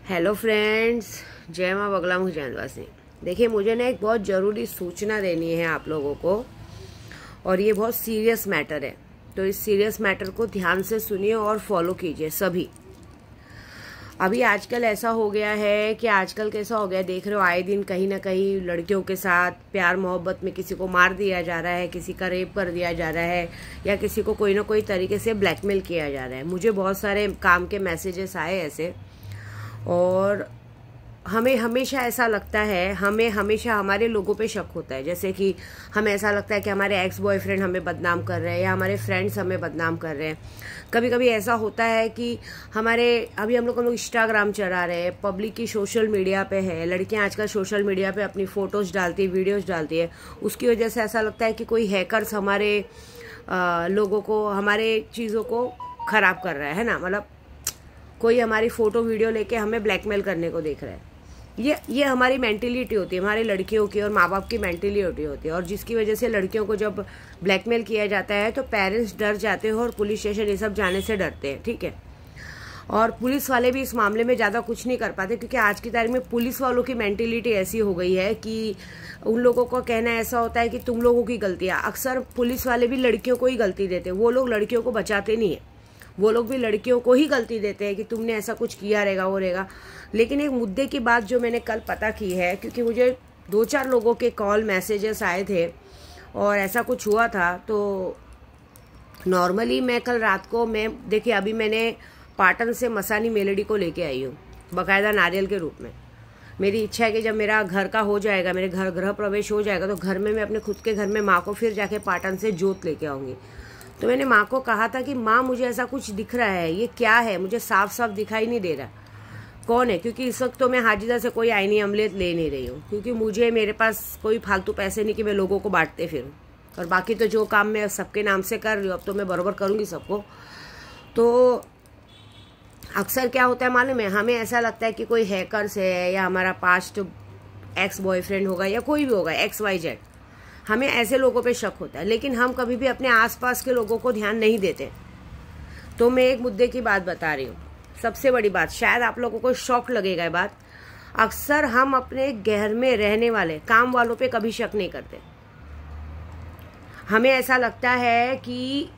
Hello friends, जय माँ बगला मुझे। देखिए, मुझे ना एक बहुत ज़रूरी सूचना देनी है आप लोगों को, और ये बहुत सीरियस मैटर है। तो इस सीरियस मैटर को ध्यान से सुनिए और फॉलो कीजिए सभी। अभी आजकल ऐसा हो गया है कि आजकल कैसा हो गया, देख रहे हो, आए दिन कहीं ना कहीं लड़कियों के साथ प्यार मोहब्बत में किसी को मार दिया जा रहा है, किसी का रेप कर दिया जा रहा है, या किसी को कोई ना कोई तरीके से ब्लैकमेल किया जा रहा है। मुझे बहुत सारे काम के मैसेजेस आए ऐसे, और हमें हमेशा ऐसा लगता है, हमें हमेशा हमारे लोगों पे शक होता है। जैसे कि हमें ऐसा लगता है कि हमारे एक्स बॉयफ्रेंड हमें बदनाम कर रहे हैं, या हमारे फ्रेंड्स हमें बदनाम कर रहे हैं। कभी कभी ऐसा होता है कि अभी हम लोग इंस्टाग्राम चला रहे हैं, पब्लिक की सोशल मीडिया पे है, लड़कियां आजकल सोशल मीडिया पे अपनी फोटोज डालती है, वीडियोज डालती है। उसकी वजह से ऐसा लगता है कि कोई हैकर्स हमारे लोगों को, हमारे चीज़ों को खराब कर रहा है ना, मतलब कोई हमारी फोटो वीडियो लेके हमें ब्लैकमेल करने को देख रहा है। ये हमारी मेंटेलिटी होती है, हमारी लड़कियों की और माँ बाप की मेंटेलिटी होती है, और जिसकी वजह से लड़कियों को जब ब्लैकमेल किया जाता है तो पेरेंट्स डर जाते हैं और पुलिस स्टेशन ये सब जाने से डरते हैं, ठीक है। और पुलिस वाले भी इस मामले में ज़्यादा कुछ नहीं कर पाते, क्योंकि आज की तारीख में पुलिस वालों की मेंटेलिटी ऐसी हो गई है कि उन लोगों को कहना ऐसा होता है कि तुम लोगों की गलती है। अक्सर पुलिस वाले भी लड़कियों को ही गलती देते हैं, वो लोग लड़कियों को बचाते नहीं है, वो लोग भी लड़कियों को ही गलती देते हैं कि तुमने ऐसा कुछ किया रहेगा, वो रहेगा। लेकिन एक मुद्दे की बात जो मैंने कल पता की है, क्योंकि मुझे 2-4 लोगों के कॉल मैसेजेस आए थे और ऐसा कुछ हुआ था, तो नॉर्मली मैं कल रात को, देखिए अभी मैंने पाटन से मसानी मेलेडी को लेके आई हूँ बाकायदा नारियल के रूप में। मेरी इच्छा है कि जब मेरा घर का हो जाएगा, मेरे घर गृह प्रवेश हो जाएगा, तो घर में मैं अपने खुद के घर में माँ को फिर जाके पाटन से जोत लेके आऊँगी। तो मैंने माँ को कहा था कि माँ, मुझे ऐसा कुछ दिख रहा है, ये क्या है, मुझे साफ साफ दिखाई नहीं दे रहा कौन है। क्योंकि इस वक्त तो मैं हाजिदा से कोई आईनी अमलियत ले नहीं रही हूँ, क्योंकि मेरे पास कोई फालतू पैसे नहीं कि मैं लोगों को बांटते फिरूँ। और बाकी तो जो काम मैं सबके नाम से कर रही हूँ, अब तो मैं बराबर करूँगी सबको। तो अक्सर क्या होता है मालूम है, हमें ऐसा लगता है कि कोई हैकर्स है, या हमारा पास्ट एक्स बॉयफ्रेंड होगा, या कोई भी होगा, XYZ, हमें ऐसे लोगों पे शक होता है। लेकिन हम कभी भी अपने आसपास के लोगों को ध्यान नहीं देते। तो मैं एक मुद्दे की बात बता रही हूँ, सबसे बड़ी बात, शायद आप लोगों को शॉक लगेगा ये बात। अक्सर हम अपने घर में रहने वाले काम वालों पे कभी शक नहीं करते। हमें ऐसा लगता है कि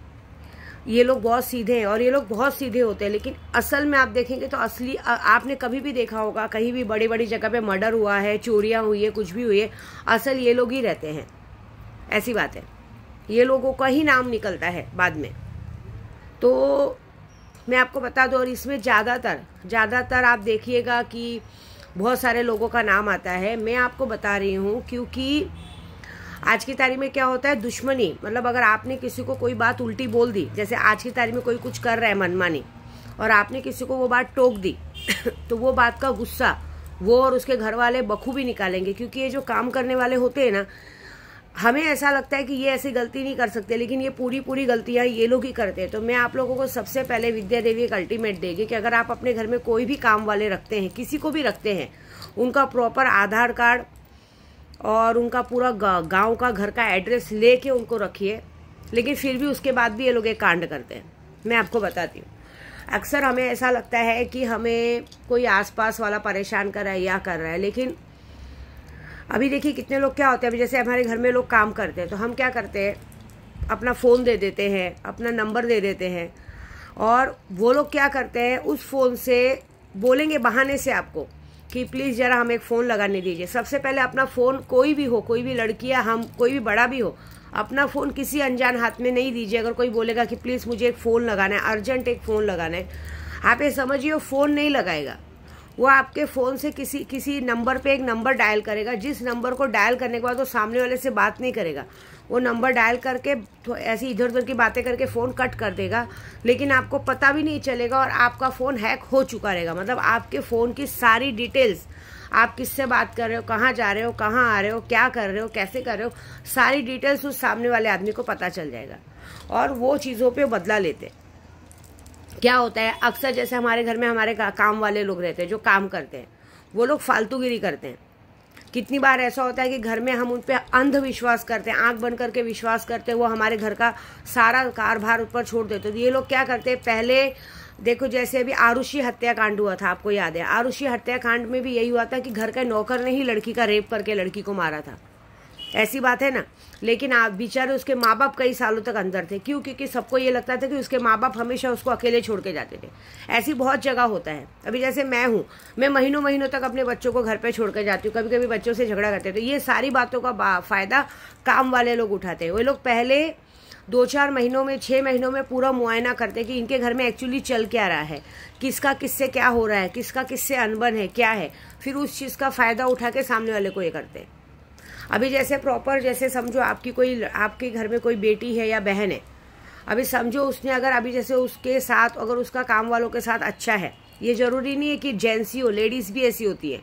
ये लोग बहुत सीधे हैं, और ये लोग बहुत सीधे होते हैं। लेकिन असल में आप देखेंगे तो असली, आपने कभी भी देखा होगा, कहीं भी बड़ी बड़ी जगह पे मर्डर हुआ है, चोरियां हुई है, कुछ भी हुई है, असल ये लोग ही रहते हैं। ऐसी बात है, ये लोगों का ही नाम निकलता है बाद में। तो मैं आपको बता दूं, और इसमें ज़्यादातर आप देखिएगा कि बहुत सारे लोगों का नाम आता है। मैं आपको बता रही हूँ क्योंकि आज की तारीख में क्या होता है, दुश्मनी, मतलब अगर आपने किसी को कोई बात उल्टी बोल दी, जैसे आज की तारीख में कोई कुछ कर रहा है मनमानी, और आपने किसी को वो बात टोक दी तो वो बात का गुस्सा वो और उसके घर वाले बखूबी निकालेंगे। क्योंकि ये जो काम करने वाले होते हैं ना, हमें ऐसा लगता है कि ये ऐसी गलती नहीं कर सकते, लेकिन ये पूरी गलतियां ये लोग ही करते हैं। तो मैं आप लोगों को सबसे पहले विद्या देवी एक अल्टीमेट देगी कि अगर आप अपने घर में कोई भी काम वाले रखते हैं, किसी को भी रखते हैं, उनका प्रॉपर आधार कार्ड और उनका पूरा गांव का, घर का एड्रेस लेके उनको रखिए। लेकिन फिर भी उसके बाद भी ये लोग एक कांड करते हैं। मैं आपको बताती हूँ, अक्सर हमें ऐसा लगता है कि हमें कोई आसपास वाला परेशान कर रहा है या कर रहा है, लेकिन अभी देखिए कितने लोग क्या होते हैं। अभी जैसे हमारे घर में लोग काम करते हैं, तो हम क्या करते हैं, अपना फ़ोन दे देते हैं, अपना नंबर दे देते हैं, और वो लोग क्या करते हैं, उस फ़ोन से बोलेंगे बहाने से आपको कि प्लीज़ ज़रा हमें एक फ़ोन लगाने दीजिए। सबसे पहले अपना फ़ोन, कोई भी हो, कोई भी लड़की या हम, कोई भी बड़ा भी हो, अपना फ़ोन किसी अनजान हाथ में नहीं दीजिए। अगर कोई बोलेगा कि प्लीज़ मुझे एक फ़ोन लगाना है, अर्जेंट एक फ़ोन लगाना है, आप ये समझिए वो फ़ोन नहीं लगाएगा। वो आपके फ़ोन से किसी नंबर पे एक नंबर डायल करेगा, जिस नंबर को डायल करने के बाद वो सामने वाले से बात नहीं करेगा। वो नंबर डायल करके ऐसी इधर उधर की बातें करके फ़ोन कट कर देगा, लेकिन आपको पता भी नहीं चलेगा, और आपका फ़ोन हैक हो चुका रहेगा। मतलब आपके फ़ोन की सारी डिटेल्स, आप किससे बात कर रहे हो, कहाँ जा रहे हो, कहाँ आ रहे हो, क्या कर रहे हो, कैसे कर रहे हो, सारी डिटेल्स उस सामने वाले आदमी को पता चल जाएगा, और वो चीज़ों पर बदला लेते। क्या होता है, अक्सर जैसे हमारे घर में हमारे काम वाले लोग रहते हैं, जो काम करते हैं, वो लोग फालतूगिरी करते हैं। कितनी बार ऐसा होता है कि घर में हम उन पे अंधविश्वास करते हैं, आंख बंद करके विश्वास करते हैं, वो हमारे घर का सारा कारभार ऊपर छोड़ देते हैं। तो ये लोग क्या करते हैं, पहले देखो जैसे अभी आरुषि हत्याकांड हुआ था, आपको याद है, आरुषि हत्याकांड में भी यही हुआ था कि घर का नौकर ने ही लड़की का रेप करके लड़की को मारा था, ऐसी बात है ना। लेकिन आप बेचारे उसके माँ बाप कई सालों तक अंदर थे, क्यों? क्योंकि सबको ये लगता था कि उसके माँ बाप हमेशा उसको अकेले छोड़ के जाते थे। ऐसी बहुत जगह होता है। अभी जैसे मैं हूँ, मैं महीनों महीनों तक अपने बच्चों को घर पे छोड़ के जाती हूँ, कभी कभी बच्चों से झगड़ा करते हैं। तो ये सारी बातों का फायदा काम वाले लोग उठाते हैं। वो लोग पहले 2-4 महीनों में, 6 महीनों में पूरा मुआयना करते हैं कि इनके घर में एक्चुअली चल क्या रहा है, किसका किससे क्या हो रहा है, किसका किससे अनबन है, क्या है, फिर उस चीज़ का फायदा उठा के सामने वाले को ये करते हैं। अभी जैसे प्रॉपर, जैसे समझो आपके घर में कोई बेटी है या बहन है, अभी समझो उसने अगर अभी जैसे उसके साथ, अगर उसका काम वालों के साथ अच्छा है, ये जरूरी नहीं है कि जेंट्स ही हो, लेडीज भी ऐसी होती है।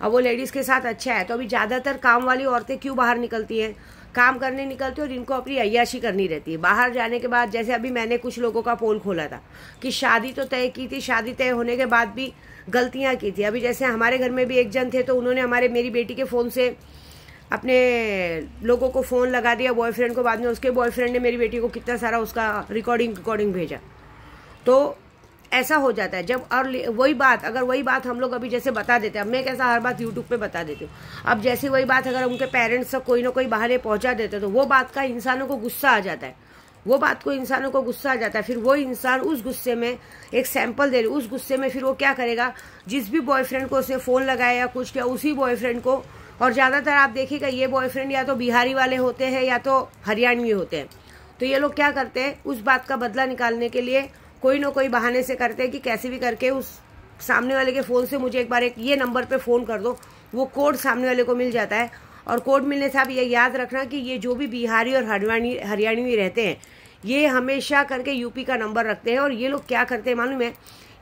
अब वो लेडीज के साथ अच्छा है, तो अभी ज्यादातर काम वाली औरतें क्यों बाहर निकलती हैं? काम करने निकलती है और इनको अपनी अय्याशी करनी रहती है। बाहर जाने के बाद, जैसे अभी मैंने कुछ लोगों का पोल खोला था कि शादी तो तय की थी, शादी तय होने के बाद भी गलतियां की थी। अभी जैसे हमारे घर में भी एक जन थे, तो उन्होंने मेरी बेटी के फोन से अपने लोगों को फ़ोन लगा दिया, बॉयफ्रेंड को। बाद में उसके बॉयफ्रेंड ने मेरी बेटी को कितना सारा उसका रिकॉर्डिंग भेजा। तो ऐसा हो जाता है जब, और वही बात हम लोग अभी जैसे बता देते हैं, अब मैं कैसा हर बात यूट्यूब पे बता देती हूँ, अब जैसे वही बात अगर उनके पेरेंट्स तक कोई ना कोई बहाने पहुंचा देते तो वो बात का इंसानों को गुस्सा आ जाता है। फिर वो इंसान उस गुस्से में, एक सैंपल दे रही, उस गुस्से में फिर वो क्या करेगा, जिस भी बॉयफ्रेंड को उसने फ़ोन लगाया या कुछ किया, उसी बॉयफ्रेंड को, और ज़्यादातर आप देखिएगा ये बॉयफ्रेंड या तो बिहारी वाले होते हैं या तो हरियाणवी होते हैं। तो ये लोग क्या करते हैं, उस बात का बदला निकालने के लिए कोई ना कोई बहाने से करते हैं कि कैसे भी करके उस सामने वाले के फ़ोन से मुझे एक बार ये नंबर पे फ़ोन कर दो। वो कोड सामने वाले को मिल जाता है, और कोड मिलने से आप ये याद रखना कि ये जो भी बिहारी और हरियाणवी रहते हैं, ये हमेशा करके यूपी का नंबर रखते हैं। और ये लोग क्या करते हैं मालूम है,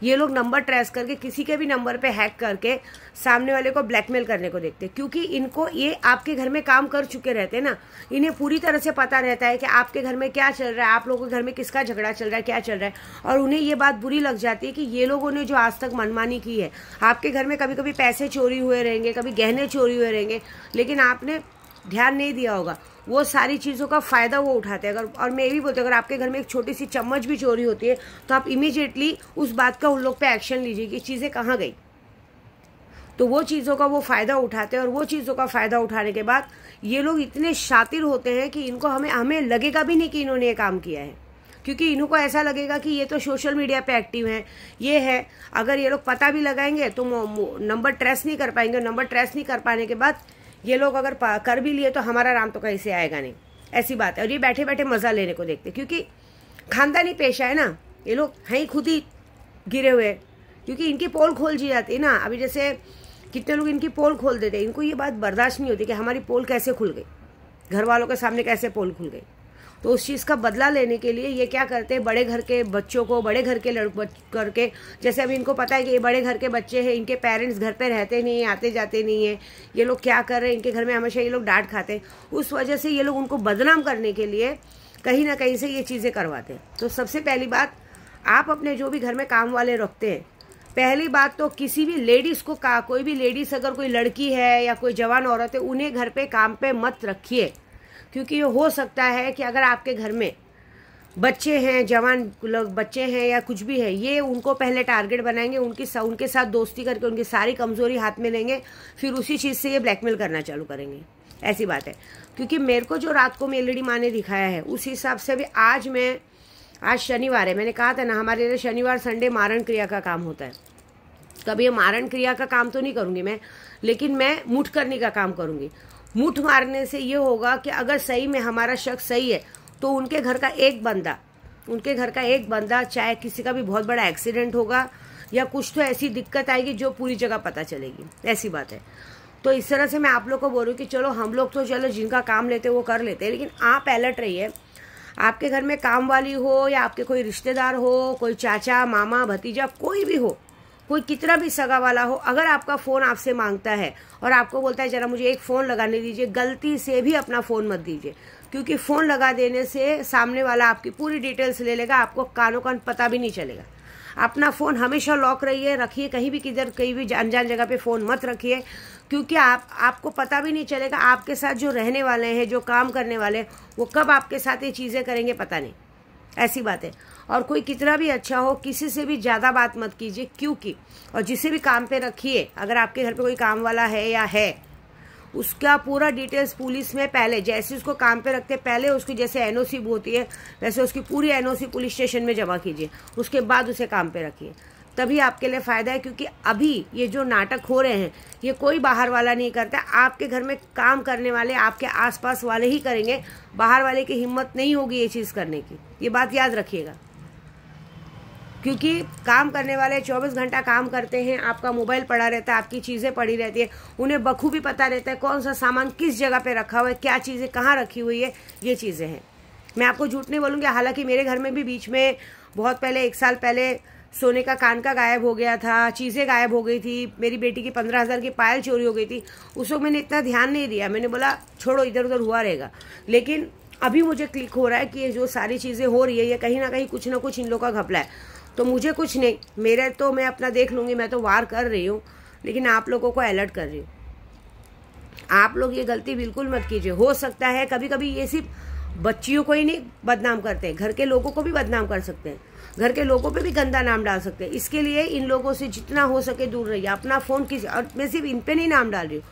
ये लोग नंबर ट्रेस करके किसी के भी नंबर पे हैक करके सामने वाले को ब्लैकमेल करने को देखते हैं। क्योंकि इनको, ये आपके घर में काम कर चुके रहते हैं ना, इन्हें पूरी तरह से पता रहता है कि आपके घर में क्या चल रहा है, आप लोगों के घर में किसका झगड़ा चल रहा है, क्या चल रहा है। और उन्हें ये बात बुरी लग जाती है कि ये लोगों ने जो आज तक मनमानी की है, आपके घर में कभी कभी पैसे चोरी हुए रहेंगे, कभी गहने चोरी हुए रहेंगे, लेकिन आपने ध्यान नहीं दिया होगा, वो सारी चीज़ों का फ़ायदा वो उठाते हैं। अगर, और मैं ये भी बोलती हूँ, अगर आपके घर में एक छोटी सी चम्मच भी चोरी होती है तो आप इमीडिएटली उस बात का उन लोग पे एक्शन लीजिए कि चीज़ें कहाँ गई। तो वो चीज़ों का वो फ़ायदा उठाते हैं, और वो चीज़ों का फ़ायदा उठाने के बाद ये लोग इतने शातिर होते हैं कि इनको हमें लगेगा भी नहीं कि इन्होंने ये काम किया है, क्योंकि इन्हों को ऐसा लगेगा कि ये तो सोशल मीडिया पे एक्टिव हैं, ये है। अगर ये लोग पता भी लगाएंगे तो नंबर ट्रेस नहीं कर पाएंगे, और नंबर ट्रेस नहीं कर पाने के बाद ये लोग अगर कर भी लिए तो हमारा नाम तो कहीं से आएगा नहीं, ऐसी बात है। और ये बैठे बैठे मजा लेने को देखते, क्योंकि खानदानी पेशा है ना, ये लोग हैं खुद ही गिरे हुए, क्योंकि इनकी पोल खोल दी जाती है ना। अभी जैसे कितने लोग इनकी पोल खोल देते हैं, इनको ये बात बर्दाश्त नहीं होती कि हमारी पोल कैसे खुल गई, घर वालों के सामने कैसे पोल खुल गई। तो उस चीज़ का बदला लेने के लिए ये क्या करते हैं, बड़े घर के बच्चों को, बड़े घर के करके, जैसे अभी इनको पता है कि ये बड़े घर के बच्चे हैं, इनके पेरेंट्स घर पे रहते नहीं है, आते जाते नहीं है, ये लोग क्या कर रहे हैं, इनके घर में हमेशा ये लोग डांट खाते हैं, उस वजह से ये लोग उनको बदनाम करने के लिए कहीं ना कहीं से ये चीज़ें करवाते हैं। तो सबसे पहली बात, आप अपने जो भी घर में काम वाले रखते हैं, पहली बात तो किसी भी लेडीज़ को, कोई भी लेडीज़, अगर कोई लड़की है या कोई जवान औरत है, उन्हें घर पे काम पे मत रखिए। क्योंकि ये हो सकता है कि अगर आपके घर में बच्चे हैं, जवान लोग बच्चे हैं या कुछ भी है, ये उनको पहले टारगेट बनाएंगे, उनके साथ दोस्ती करके उनकी सारी कमजोरी हाथ में लेंगे, फिर उसी चीज़ से ये ब्लैकमेल करना चालू करेंगे। ऐसी बात है। क्योंकि मेरे को जो रात को मेलडी माँ ने दिखाया है, उस हिसाब से भी आज शनिवार है, मैंने कहा था ना हमारे लिए शनिवार संडे मारण क्रिया का काम होता है। कभी ये मारण क्रिया का काम तो नहीं करूँगी मैं, लेकिन मैं मुठ करने का काम करूँगी। मुठ मारने से ये होगा कि अगर सही में हमारा शख्स सही है तो उनके घर का एक बंदा, चाहे किसी का भी बहुत बड़ा एक्सीडेंट होगा या कुछ तो ऐसी दिक्कत आएगी जो पूरी जगह पता चलेगी, ऐसी बात है। तो इस तरह से मैं आप लोग को बोल रही हूँ कि चलो हम लोग तो चलो जिनका काम लेते वो कर लेते हैं, लेकिन आप अलर्ट रहिए। आपके घर में काम वाली हो या आपके कोई रिश्तेदार हो, कोई चाचा, मामा, भतीजा, कोई भी हो, कोई कितना भी सगा वाला हो, अगर आपका फ़ोन आपसे मांगता है और आपको बोलता है जरा मुझे एक फ़ोन लगाने दीजिए, गलती से भी अपना फ़ोन मत दीजिए। क्योंकि फ़ोन लगा देने से सामने वाला आपकी पूरी डिटेल्स ले लेगा, आपको कानों कान पता भी नहीं चलेगा। अपना फ़ोन हमेशा लॉक रखिए, कहीं भी अनजान जगह पे फ़ोन मत रखिए, क्योंकि आपको पता भी नहीं चलेगा आपके साथ जो रहने वाले हैं, जो काम करने वाले हैं, वो कब आपके साथ ये चीज़ें करेंगे पता नहीं, ऐसी बात है। और कोई कितना भी अच्छा हो, किसी से भी ज़्यादा बात मत कीजिए, क्योंकि और जिसे भी काम पे रखिए, अगर आपके घर पे कोई काम वाला है या है, उसका पूरा डिटेल्स पुलिस में पहले, जैसे उसको काम पे रखते पहले उसकी जैसे एनओसी होती है वैसे उसकी पूरी एनओसी पुलिस स्टेशन में जमा कीजिए, उसके बाद उसे काम पे रखिए, तभी आपके लिए फ़ायदा है। क्योंकि अभी ये जो नाटक हो रहे हैं ये कोई बाहर वाला नहीं करता, आपके घर में काम करने वाले आपके आसपास वाले ही करेंगे, बाहर वाले की हिम्मत नहीं होगी ये चीज़ करने की, ये बात याद रखिएगा। क्योंकि काम करने वाले 24 घंटा काम करते हैं, आपका मोबाइल पड़ा रहता है, आपकी चीज़ें पड़ी रहती है, उन्हें बखूबी पता रहता है कौन सा सामान किस जगह पे रखा हुआ है, क्या चीज़ें कहाँ रखी हुई है, ये चीज़ें हैं। मैं आपको झूठ नहीं बोलूँगी, हालांकि मेरे घर में भी बीच में बहुत पहले 1 साल पहले सोने का कान का गायब हो गया था, चीज़ें गायब हो गई थी, मेरी बेटी की 15,000 की पायल चोरी हो गई थी। उस वक्त मैंने इतना ध्यान नहीं दिया, मैंने बोला छोड़ो इधर उधर हुआ रहेगा। लेकिन अभी मुझे क्लिक हो रहा है कि ये जो सारी चीज़ें हो रही है ये कहीं ना कहीं कुछ ना कुछ इन लोगों का घपला है। तो मुझे कुछ नहीं, मेरे तो मैं अपना देख लूँगी, मैं तो वार कर रही हूँ, लेकिन आप लोगों को अलर्ट कर रही हूँ। आप लोग ये गलती बिल्कुल मत कीजिए। हो सकता है कभी कभी ये सिर्फ बच्चियों को ही नहीं बदनाम करते हैं, घर के लोगों को भी बदनाम कर सकते हैं, घर के लोगों पे भी गंदा नाम डाल सकते हैं। इसके लिए इन लोगों से जितना हो सके दूर रहिए। अपना फ़ोन किसी, और मैं सिर्फ इन पे नहीं नाम डाल रही हूँ,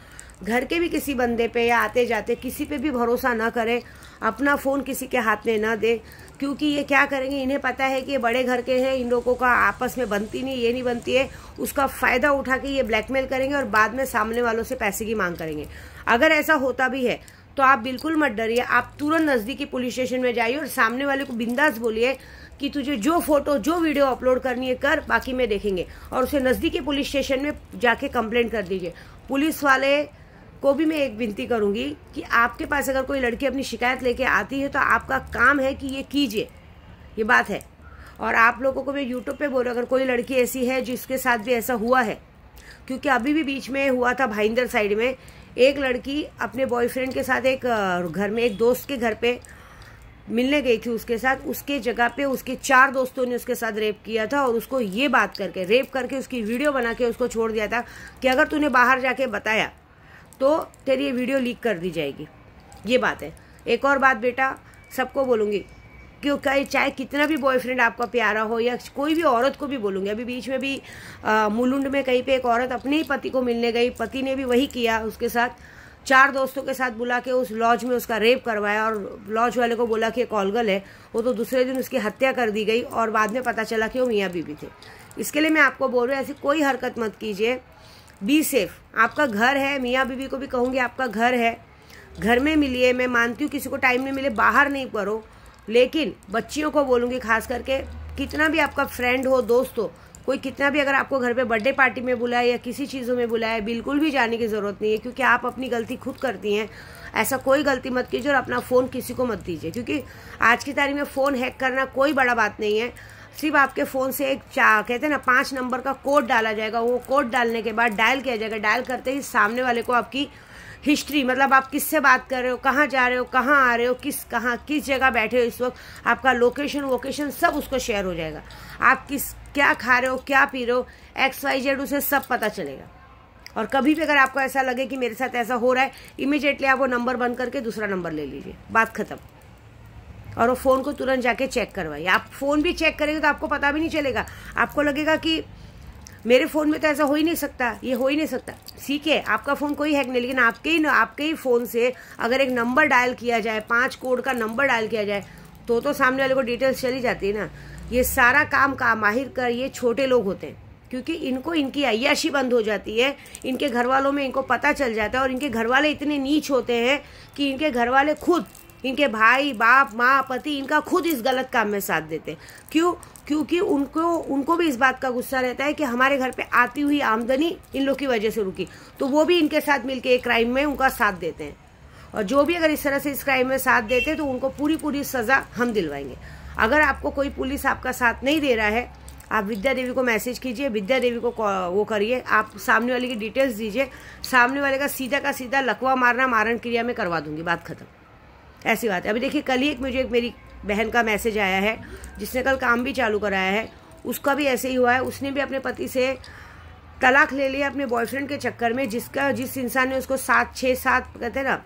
घर के भी किसी बंदे पे या आते जाते किसी पे भी भरोसा ना करें, अपना फ़ोन किसी के हाथ में ना दे। क्योंकि ये क्या करेंगे, इन्हें पता है कि ये बड़े घर के हैं, इन लोगों का आपस में बनती नहीं, ये नहीं बनती है, उसका फ़ायदा उठा के ये ब्लैकमेल करेंगे और बाद में सामने वालों से पैसे की मांग करेंगे। अगर ऐसा होता भी है तो आप बिल्कुल मत डरिए, आप तुरंत नज़दीकी पुलिस स्टेशन में जाइए और सामने वाले को बिंदास बोलिए कि तुझे जो फोटो जो वीडियो अपलोड करनी है कर, बाकी में देखेंगे, और उसे नज़दीकी पुलिस स्टेशन में जाके कंप्लेंट कर दीजिए। पुलिस वाले को भी मैं एक विनती करूंगी कि आपके पास अगर कोई लड़की अपनी शिकायत लेके आती है तो आपका काम है कि ये कीजिए, ये बात है। और आप लोगों को मैं यूट्यूब पे बोल रहा हूँ, अगर कोई लड़की ऐसी है जिसके साथ भी ऐसा हुआ है, क्योंकि अभी भी बीच में हुआ था भाईंदर साइड में, एक लड़की अपने बॉयफ्रेंड के साथ एक घर में एक दोस्त के घर पे मिलने गई थी, उसके साथ उसके जगह पे उसके 4 दोस्तों ने उसके साथ रेप किया था और उसको ये बात करके रेप करके उसकी वीडियो बना के उसको छोड़ दिया था कि अगर तूने बाहर जाके बताया तो तेरी ये वीडियो लीक कर दी जाएगी। ये बात है। एक और बात बेटा सबको बोलूँगी, क्योंकि चाहे कितना भी बॉयफ्रेंड आपका प्यारा हो या कोई भी औरत को भी बोलूँगी, अभी बीच में भी मुलुंड में कहीं पे एक औरत अपने ही पति को मिलने गई, पति ने भी वही किया, उसके साथ 4 दोस्तों के साथ बुला के उस लॉज में उसका रेप करवाया और लॉज वाले को बोला कि ये कॉलगल है। वो तो दूसरे दिन उसकी हत्या कर दी गई और बाद में पता चला कि वो मियाँ बीवी थे। इसके लिए मैं आपको बोल रही हूँ ऐसी कोई हरकत मत कीजिए, बी सेफ। आपका घर है, मियाँ बीवी को भी कहूँगी आपका घर है, घर में मिलिए। मैं मानती हूँ किसी को टाइम नहीं मिले बाहर नहीं करो, लेकिन बच्चियों को बोलूँगी खास करके, कितना भी आपका फ्रेंड हो दोस्त हो, कोई कितना भी अगर आपको घर पे बर्थडे पार्टी में बुलाए या किसी चीज़ों में बुलाए, बिल्कुल भी जाने की ज़रूरत नहीं है, क्योंकि आप अपनी गलती खुद करती हैं। ऐसा कोई गलती मत कीजिए और अपना फ़ोन किसी को मत दीजिए, क्योंकि आज की तारीख में फ़ोन हैक करना कोई बड़ा बात नहीं है। सिर्फ आपके फ़ोन से एक कहते हैं ना 5 नंबर का कोड डाला जाएगा, वो कोड डालने के बाद डायल किया जाएगा, डायल करते ही सामने वाले को आपकी हिस्ट्री, मतलब आप किससे बात कर रहे हो, कहाँ जा रहे हो, कहाँ आ रहे हो, किस जगह बैठे हो इस वक्त, आपका लोकेशन सब उसको शेयर हो जाएगा। आप क्या खा रहे हो, क्या पी रहे हो, XYZ उसे सब पता चलेगा। और कभी भी अगर आपको ऐसा लगे कि मेरे साथ ऐसा हो रहा है, इमीडिएटली आप वो नंबर बंद करके दूसरा नंबर ले लीजिए, बात खत्म। और वो फ़ोन को तुरंत जाके चेक करवाइए। आप फ़ोन भी चेक करेंगे तो आपको पता भी नहीं चलेगा, आपको लगेगा कि मेरे फ़ोन में तो ऐसा हो ही नहीं सकता, ये हो ही नहीं सकता। सीखिए, आपका फ़ोन कोई हैक नहीं, लेकिन आपके ही फ़ोन से अगर एक नंबर डायल किया जाए, 5 कोड का नंबर डायल किया जाए, तो सामने वाले को डिटेल्स चली जाती है ना। ये सारा काम का माहिर कर ये छोटे लोग होते हैं, क्योंकि इनको इनकी अय्याशी बंद हो जाती है, इनके घर वालों में इनको पता चल जाता है, और इनके घर वाले इतने नीच होते हैं कि इनके घर वाले खुद, इनके भाई बाप माँ पति, इनका खुद इस गलत काम में साथ देते हैं। क्यों? क्योंकि उनको भी इस बात का गुस्सा रहता है कि हमारे घर पे आती हुई आमदनी इन लोग की वजह से रुकी, तो वो भी इनके साथ मिलके एक क्राइम में उनका साथ देते हैं। और जो भी अगर इस तरह से इस क्राइम में साथ देते हैं तो उनको पूरी सज़ा हम दिलवाएंगे। अगर आपको कोई पुलिस आपका साथ नहीं दे रहा है, आप विद्या देवी को मैसेज कीजिए, विद्या देवी को वो करिए, आप सामने वाले की डिटेल्स दीजिए, सामने वाले का सीधा लकवा मारना मारण क्रिया में करवा दूंगी, बात खत्म। ऐसी बात है। अभी देखिए कल ही मुझे एक मेरी बहन का मैसेज आया है जिसने कल काम भी चालू कराया है, उसका भी ऐसे ही हुआ है। उसने भी अपने पति से तलाक ले लिया अपने बॉयफ्रेंड के चक्कर में, जिस इंसान ने उसको 6-7 कहते हैं ना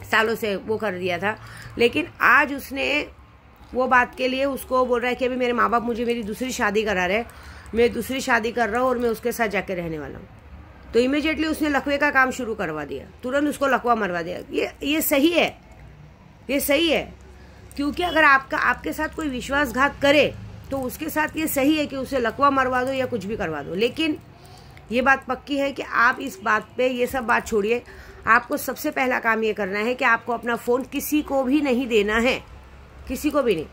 सालों से वो कर दिया था। लेकिन आज उसने वो बात के लिए उसको बोल रहा है कि अभी मेरे माँ बाप मुझे मेरी दूसरी शादी करा रहे हैं, मैं दूसरी शादी कर रहा हूँ और मैं उसके साथ जाके रहने वाला हूँ। तो इमीडिएटली उसने लकवे का काम शुरू करवा दिया, तुरंत उसको लकवा मरवा दिया। ये सही है, ये सही है, क्योंकि अगर आपके साथ कोई विश्वासघात करे तो उसके साथ ये सही है कि उसे लकवा मरवा दो या कुछ भी करवा दो। लेकिन ये बात पक्की है कि आप इस बात पे, ये सब बात छोड़िए, आपको सबसे पहला काम ये करना है कि आपको अपना फ़ोन किसी को भी नहीं देना है, किसी को भी नहीं।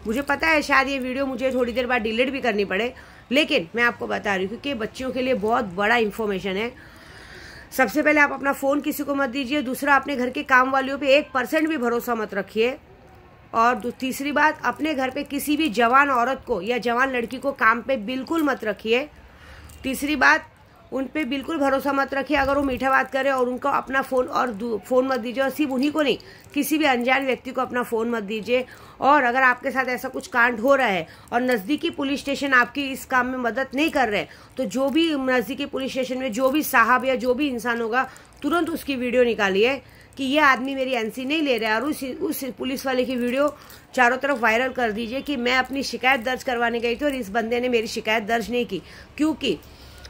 मुझे पता है शायद ये वीडियो मुझे थोड़ी देर बाद डिलीट भी करनी पड़े, लेकिन मैं आपको बता रही हूँ क्योंकि बच्चियों के लिए बहुत बड़ा इन्फॉर्मेशन है। सबसे पहले आप अपना फ़ोन किसी को मत दीजिए। दूसरा, अपने घर के काम वालियों पे 1% भी भरोसा मत रखिए। और तीसरी बात, अपने घर पे किसी भी जवान औरत को या जवान लड़की को काम पे बिल्कुल मत रखिए। तीसरी बात, उन पे बिल्कुल भरोसा मत रखिए अगर वो मीठा बात करे, और उनको अपना फ़ोन मत दीजिए। और सिर्फ उन्हीं को नहीं, किसी भी अनजान व्यक्ति को अपना फ़ोन मत दीजिए। और अगर आपके साथ ऐसा कुछ कांड हो रहा है और नज़दीकी पुलिस स्टेशन आपकी इस काम में मदद नहीं कर रहे, तो जो भी नज़दीकी पुलिस स्टेशन में जो भी साहब या जो भी इंसान होगा, तुरंत उसकी वीडियो निकालिए कि ये आदमी मेरी एनसी नहीं ले रहा है, और उस पुलिस वाले की वीडियो चारों तरफ वायरल कर दीजिए कि मैं अपनी शिकायत दर्ज करवाने गई थी और इस बंदे ने मेरी शिकायत दर्ज नहीं की। क्योंकि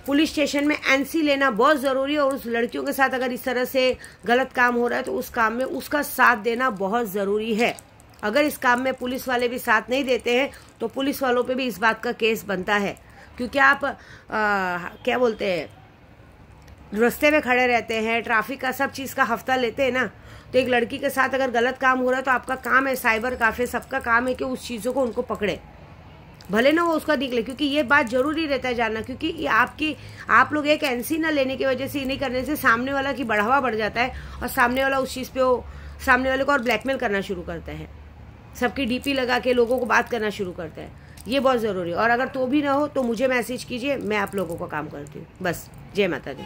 पुलिस स्टेशन में एनसी लेना बहुत ज़रूरी है, और उस लड़कियों के साथ अगर इस तरह से गलत काम हो रहा है तो उस काम में उसका साथ देना बहुत ज़रूरी है। अगर इस काम में पुलिस वाले भी साथ नहीं देते हैं तो पुलिस वालों पे भी इस बात का केस बनता है। क्योंकि आप क्या बोलते हैं, रास्ते में खड़े रहते हैं, ट्रैफिक का सब चीज़ का हफ्ता लेते हैं ना, तो एक लड़की के साथ अगर गलत काम हो रहा है तो आपका काम है, साइबर काफे सबका काम है कि उस चीज़ों को उनको पकड़े, भले ना वो उसका निकले। क्योंकि ये बात जरूरी रहता है जानना, क्योंकि ये आप लोग एक एनसी ना लेने की वजह से, नहीं करने से सामने वाला की बढ़ावा बढ़ जाता है और सामने वाला उस चीज़ पे वो सामने वाले को और ब्लैकमेल करना शुरू करता है, सबकी डीपी लगा के लोगों को बात करना शुरू करता है। ये बहुत ज़रूरी है। और अगर तो भी ना हो तो मुझे मैसेज कीजिए, मैं आप लोगों का काम करती हूँ। बस, जय माता दी।